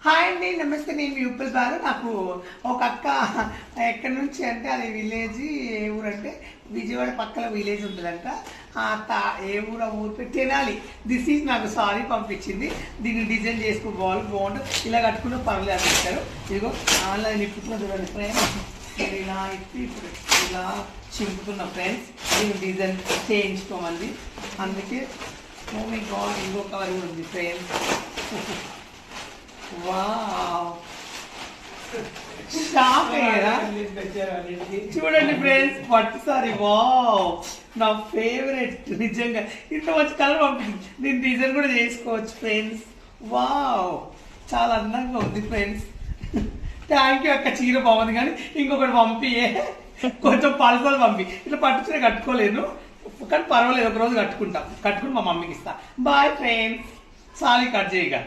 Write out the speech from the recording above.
Hi అండి, నమస్తే. నేను యూపల్ బారు. నాకు ఒక అక్క ఎక్కడి నుంచి అంటే అది విలేజ్, ఏ ఊరు అంటే విజయవాడ పక్కన విలేజ్ ఉంటుందంట. ఏ ఊరు తెనాలి. దిస్ ఈజ్ నాకు సారీ పంపించింది. దీన్ని డిజైన్ చేసుకోవాలి, బాగుంటుంది. ఇలా కట్టుకుంటే పర్లేదు అనిపిస్తారు. ఇదిగో ఆన్లైన్ ఇప్పుతున్న చూడండి ఫ్రెండ్స్. నేను ఇలా ఇప్పి ఇప్పుడు ఇలా చింపుతున్న ఫ్రెండ్స్. దీన్ని డిజైన్ చేయించుకోమంది. అందుకే మమ్మీ గాడ్ ఇంకో కవర్ కూడా ఉంది ఫ్రెండ్స్. వావ్, షాక్ అయ్యారా? చూడండి ఫ్రెండ్స్, పట్టు సారీ. వావ్, నా ఫేవరెట్. నిజంగా ఇంత మంచి కలర్ పంపించింది. దీని డిజైన్ కూడా చేసుకోవచ్చు ఫ్రెండ్స్. వావ్, చాలా అందంగా ఉంది ఫ్రెండ్స్. థ్యాంక్ యూ అక్క. చీర బాగుంది, కానీ ఇంకొకటి పంపియే, కొంచెం పలసలు పంపి. ఇట్లా పట్టు చీర కట్టుకోలేను, కానీ పర్వాలేదు, ఒక రోజు కట్టుకుంటాం. కట్టుకుని మా మమ్మీకి ఇస్తా. Bye friends. సారీ, కట్ చేయగా.